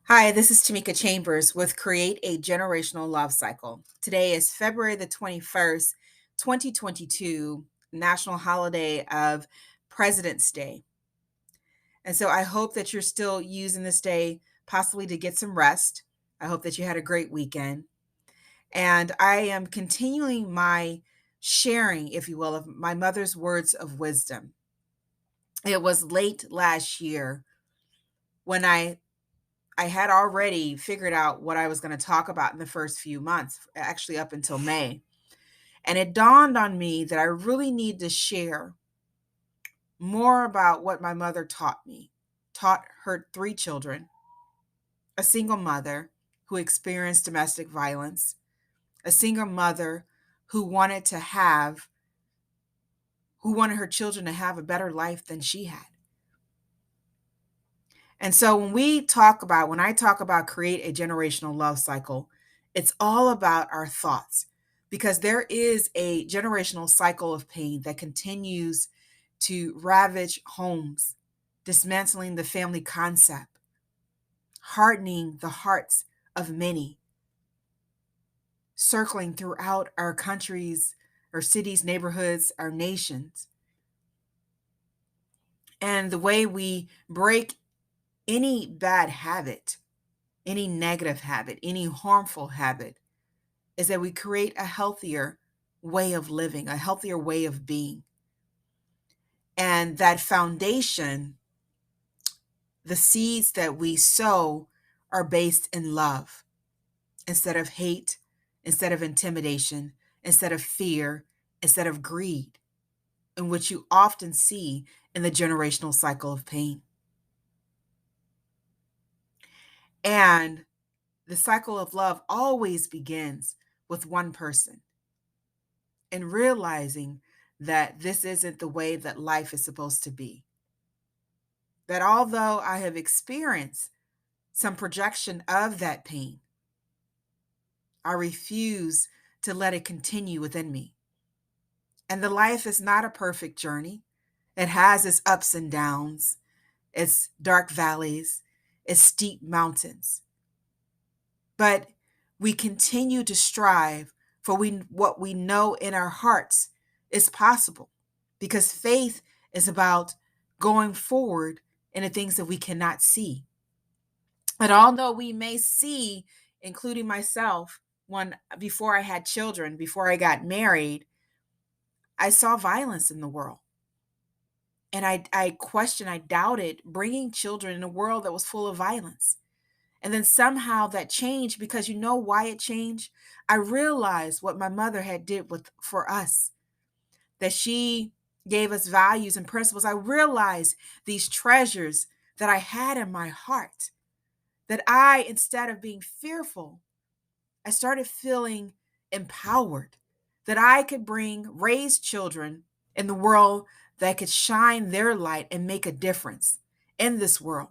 Hi, this is Tamika Chambers with Create a Generational Love Cycle. Today is February the 21st, 2022, National Holiday of President's Day. And so I hope that you're still using this day possibly to get some rest. I hope that you had a great weekend. And I am continuing my sharing, if you will, of my mother's words of wisdom. It was late last year when I had already figured out what I was going to talk about in the first few months, actually up until May. And it dawned on me that I really need to share more about what my mother taught me. Taught her three children, a single mother who experienced domestic violence, a single mother who wanted her children to have a better life than she had. And so when I talk about create a generational love cycle, it's all about our thoughts because there is a generational cycle of pain that continues to ravage homes, dismantling the family concept, hardening the hearts of many, circling throughout our countries, our cities, neighborhoods, our nations. And the way we break any bad habit, any negative habit, any harmful habit, is that we create a healthier way of living, a healthier way of being. And that foundation, the seeds that we sow, are based in love instead of hate, instead of intimidation, instead of fear, instead of greed, in which you often see in the generational cycle of pain. And the cycle of love always begins with one person. And realizing that this isn't the way that life is supposed to be. That although I have experienced some projection of that pain, I refuse to let it continue within me. And the life is not a perfect journey. It has its ups and downs, its dark valleys, its steep mountains. But we continue to strive for what we know in our hearts is possible because faith is about going forward in the things that we cannot see. And although we may see, including myself, when before I had children, before I got married, I saw violence in the world. And I questioned, I doubted bringing children in a world that was full of violence. And then somehow that changed because you know why it changed? I realized what my mother had did with for us, that she gave us values and principles. I realized these treasures that I had in my heart, that I, instead of being fearful, I started feeling empowered, that I could raise children in the world that could shine their light and make a difference in this world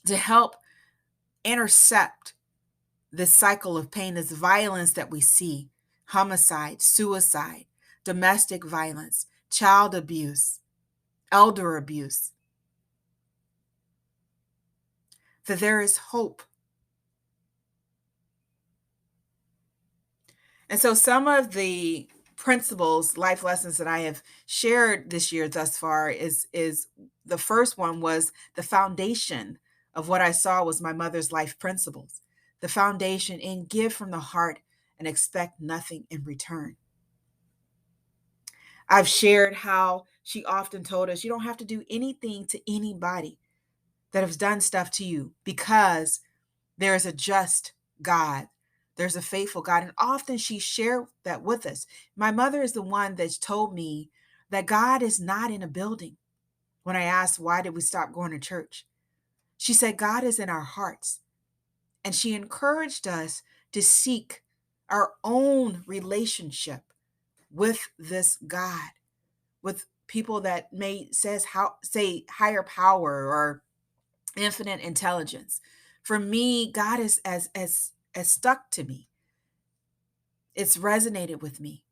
to help intercept this cycle of pain, this violence that we see: homicide, suicide, domestic violence, child abuse, elder abuse. That there is hope. And so, some of the principles, life lessons that I have shared this year thus far is the first one was the foundation of what I saw was my mother's life principles. The foundation in give from the heart and expect nothing in return. I've shared how she often told us you don't have to do anything to anybody that has done stuff to you because there is a just God. There's a faithful God. And often she shared that with us. My mother is the one that's told me that God is not in a building. When I asked why did we stop going to church, she said God is in our hearts. And she encouraged us to seek our own relationship with this God, with people that may say higher power or infinite intelligence. For me, God is as stuck to me. It's resonated with me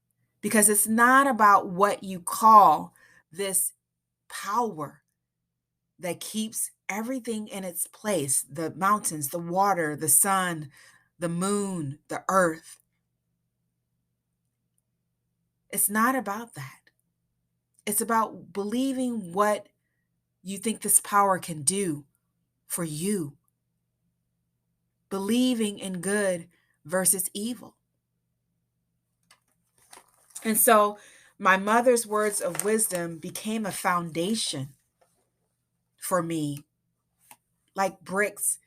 because it's not about what you call this power that keeps everything in its place, the mountains, the water, the sun, the moon, the earth. It's not about that. It's about believing what you think this power can do for you, believing in good versus evil. And so my mother's words of wisdom became a foundation for me, like bricks,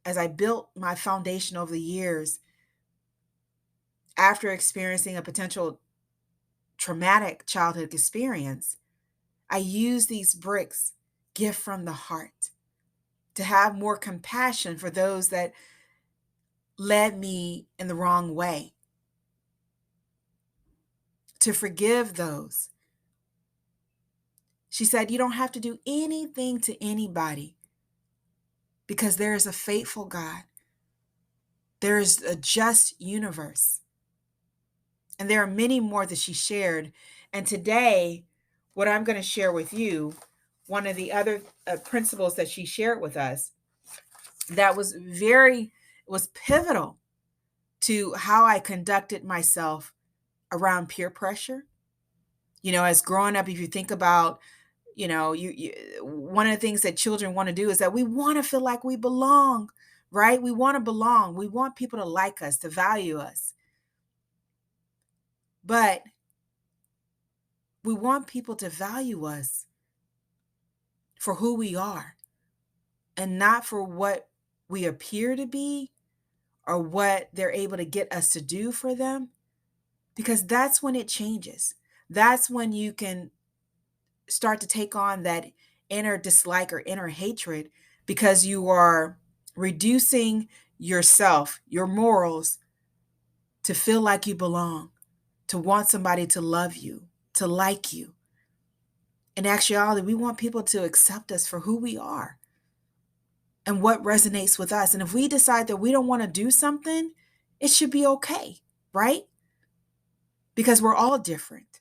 as I built my foundation over the years after experiencing a potential traumatic childhood experience. I use these bricks, gift from the heart, to have more compassion for those that led me in the wrong way, to forgive those. She said, you don't have to do anything to anybody because there is a faithful God. There is a just universe. And there are many more that she shared. And today, what I'm going to share with you, one of the other principles that she shared with us that was pivotal to how I conducted myself around peer pressure. As growing up, if you think about, you one of the things that children want to do is that we want to feel like we belong, right? We want to belong. We want people to like us, to value us. But we want people to value us for who we are and not for what we appear to be or what they're able to get us to do for them, because that's when it changes. That's when you can start to take on that inner dislike or inner hatred because you are reducing yourself, your morals, to feel like you belong, to want somebody to love you, to like you. In actuality, we want people to accept us for who we are and what resonates with us. And if we decide that we don't want to do something, it should be okay, right? Because we're all different.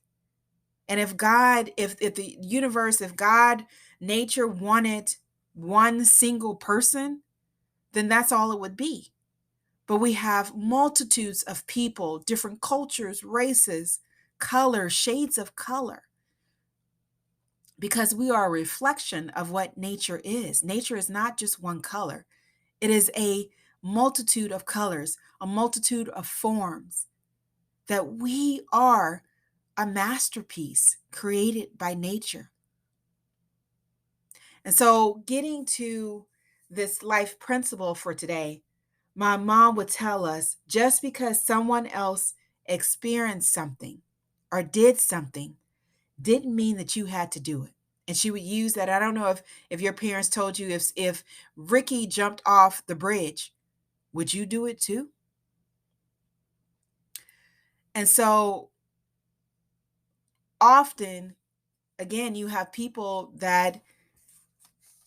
And if God, if the universe, if God, nature wanted one single person, then that's all it would be. But we have multitudes of people, different cultures, races, colors, shades of color, because we are a reflection of what nature is. Nature is not just one color. It is a multitude of colors, a multitude of forms, that we are a masterpiece created by nature. And so, getting to this life principle for today, my mom would tell us just because someone else experienced something or did something didn't mean that you had to do it. And she would use that. I don't know if your parents told you, if Ricky jumped off the bridge, would you do it too? And so often, again, you have people that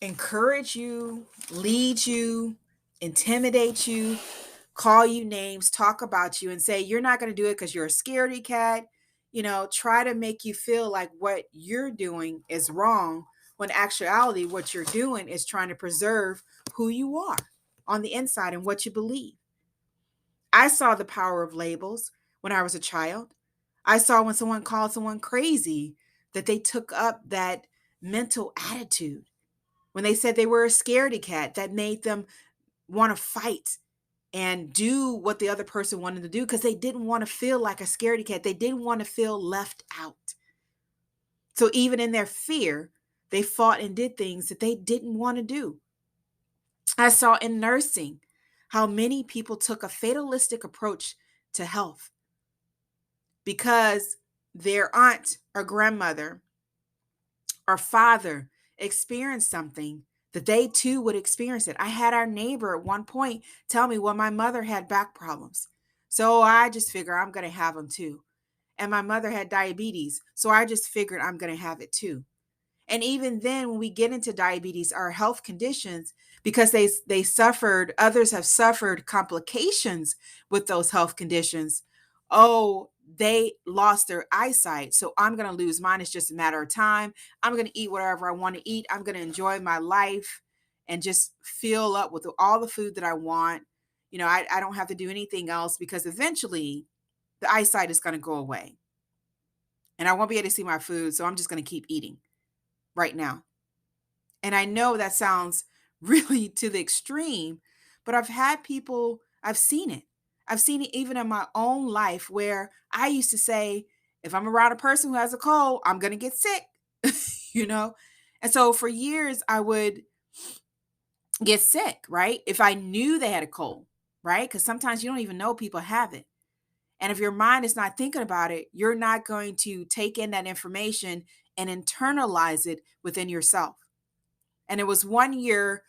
encourage you, lead you, intimidate you, call you names, talk about you, and say you're not going to do it because you're a scaredy cat. Try to make you feel like what you're doing is wrong, when actuality, what you're doing is trying to preserve who you are on the inside and what you believe. I saw the power of labels when I was a child. I saw when someone called someone crazy that they took up that mental attitude. When they said they were a scaredy cat, that made them want to fight and do what the other person wanted to do because they didn't want to feel like a scaredy cat. They didn't want to feel left out. So even in their fear, they fought and did things that they didn't want to do. I saw in nursing how many people took a fatalistic approach to health because their aunt or grandmother or father experienced something, that they too would experience it. I had our neighbor at one point tell me, well, my mother had back problems, so I just figure I'm going to have them too. And my mother had diabetes, so I just figured I'm going to have it too. And even then, when we get into diabetes, our health conditions, because they suffered, others have suffered complications with those health conditions. Oh, they lost their eyesight, so I'm going to lose mine. It's just a matter of time. I'm going to eat whatever I want to eat. I'm going to enjoy my life and just fill up with all the food that I want. I don't have to do anything else because eventually the eyesight is going to go away and I won't be able to see my food. So I'm just going to keep eating right now. And I know that sounds really to the extreme, but I've seen it. I've seen it even in my own life where I used to say, if I'm around a person who has a cold, I'm going to get sick, you know? And so for years, I would get sick, right? If I knew they had a cold, right? Because sometimes you don't even know people have it. And if your mind is not thinking about it, you're not going to take in that information and internalize it within yourself. And it was one year,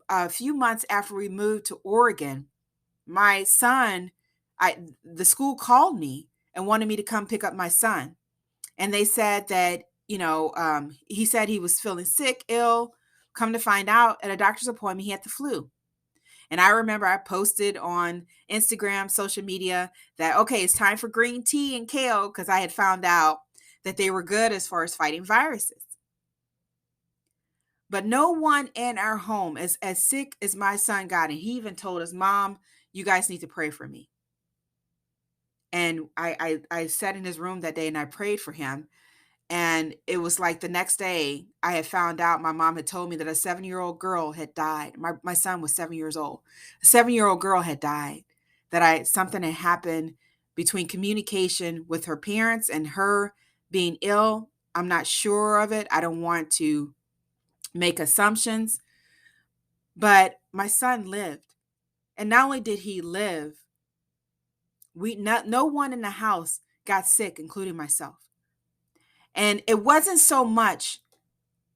a few months after we moved to Oregon, my son, the school called me and wanted me to come pick up my son. And they said that, he said he was feeling sick, ill. Come to find out at a doctor's appointment, he had the flu. And I remember I posted on Instagram, social media that, okay, it's time for green tea and kale because I had found out that they were good as far as fighting viruses. But no one in our home, as sick as my son got, and he even told us, Mom, you guys need to pray for me. And I sat in his room that day and I prayed for him. And it was like the next day I had found out my mom had told me that a 7-year-old girl had died. My son was 7 years old. A 7-year-old girl had died, that something had happened between communication with her parents and her being ill. I'm not sure of it. I don't want to make assumptions, but my son lived. And not only did he live, no one in the house got sick, including myself. And it wasn't so much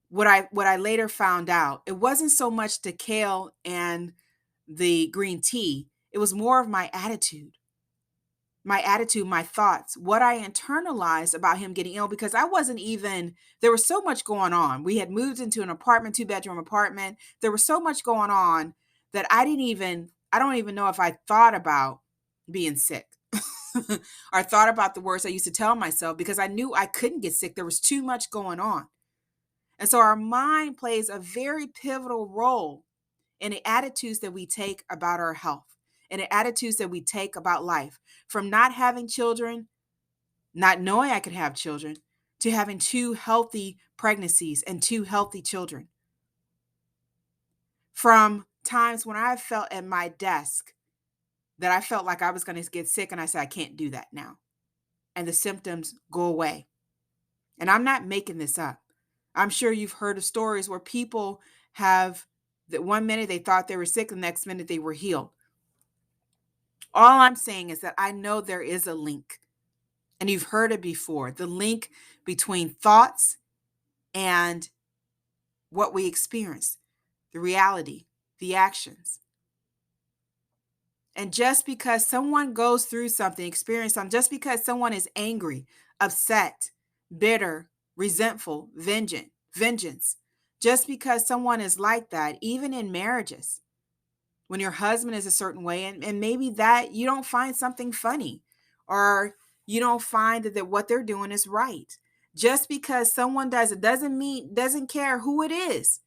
what I later found out. It wasn't so much the kale and the green tea. It was more of my attitude, my thoughts, what I internalized about him getting ill, because there was so much going on. We had moved into an apartment, 2-bedroom apartment. There was so much going on that I don't even know if I thought about being sick or thought about the words I used to tell myself, because I knew I couldn't get sick. There was too much going on. And so our mind plays a very pivotal role in the attitudes that we take about our health and the attitudes that we take about life. From not having children, not knowing I could have children, to having 2 healthy pregnancies and 2 healthy children. From times when I felt at my desk that I felt like I was going to get sick and I said, I can't do that now. And the symptoms go away. And I'm not making this up. I'm sure you've heard of stories where people have that one minute they thought they were sick, the next minute they were healed. All I'm saying is that I know there is a link, and you've heard it before, the link between thoughts and what we experience, the reality, the actions. And just because someone goes through something, experience something, just because someone is angry, upset, bitter, resentful, vengeance, just because someone is like that, even in marriages, when your husband is a certain way, and maybe that you don't find something funny, or you don't find that what they're doing is right. Just because someone does it doesn't care who it is.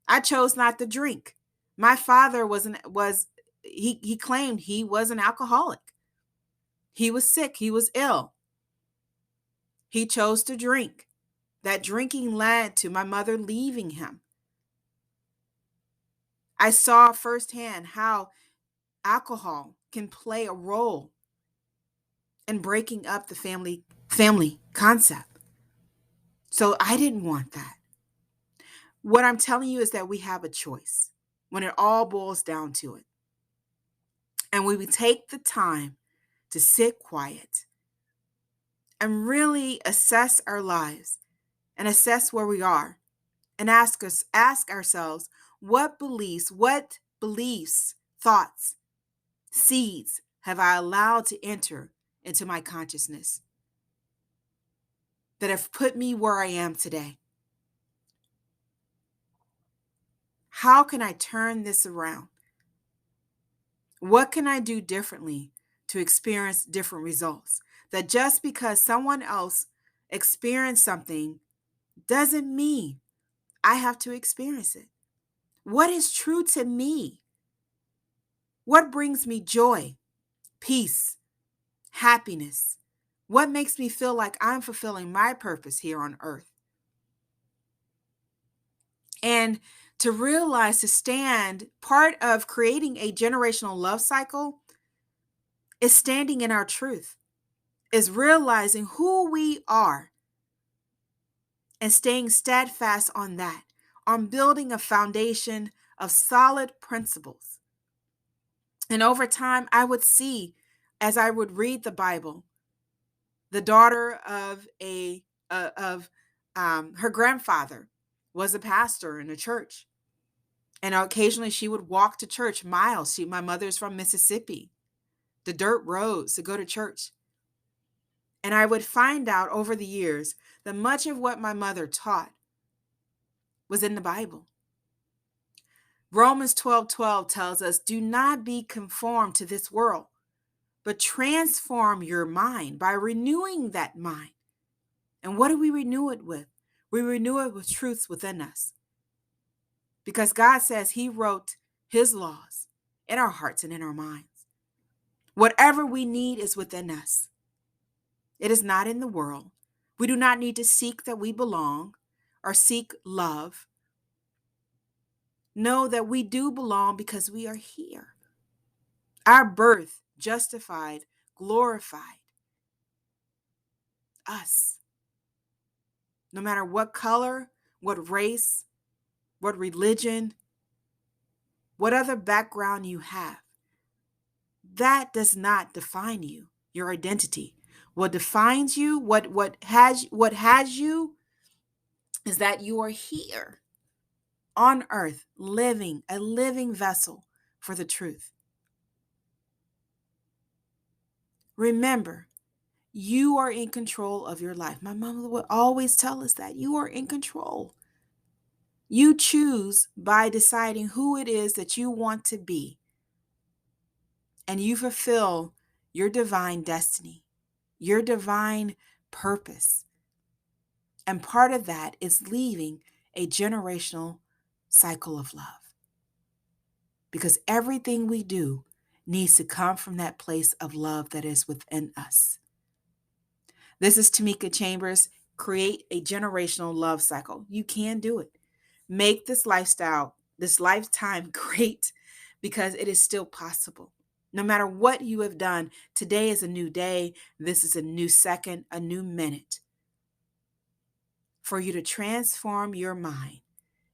I chose not to drink. My father he claimed he was an alcoholic. He was sick. He was ill. He chose to drink. That drinking led to my mother leaving him. I saw firsthand how alcohol can play a role in breaking up the family concept. So I didn't want that. What I'm telling you is that we have a choice when it all boils down to it. And when we take the time to sit quiet and really assess our lives and assess where we are, and ask ourselves, what beliefs, thoughts, seeds have I allowed to enter into my consciousness that have put me where I am today? How can I turn this around? What can I do differently to experience different results? That just because someone else experienced something doesn't mean I have to experience it. What is true to me? What brings me joy, peace, happiness? What makes me feel like I'm fulfilling my purpose here on earth? And to realize, to stand, part of creating a generational love cycle is standing in our truth, is realizing who we are and staying steadfast on that, on building a foundation of solid principles. And over time, I would see, as I would read the Bible, the daughter of her grandfather was a pastor in a church. And occasionally she would walk to church miles. My mother's from Mississippi, the dirt roads to go to church. And I would find out over the years that much of what my mother taught was in the Bible. Romans 12:12 tells us, do not be conformed to this world, but transform your mind by renewing that mind. And what do we renew it with? We renew it with truths within us. Because God says he wrote his laws in our hearts and in our minds. Whatever we need is within us. It is not in the world. We do not need to seek that we belong or seek love. Know that we do belong because we are here. Our birth justified, glorified us. No matter what color, what race, what religion, what other background you have, that does not define you, your identity. What defines you, what has you is that you are here on earth, living, a living vessel for the truth. Remember, you are in control of your life. My mama would always tell us that you are in control. You choose by deciding who it is that you want to be, and you fulfill your divine destiny, your divine purpose. And part of that is leaving a generational cycle of love. Because everything we do needs to come from that place of love that is within us. This is Tamika Chambers. Create a generational love cycle. You can do it. Make this lifestyle, this lifetime great, because it is still possible. No matter what you have done, today is a new day. This is a new second, a new minute for you to transform your mind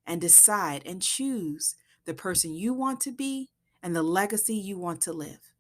and decide and choose the person you want to be and the legacy you want to live.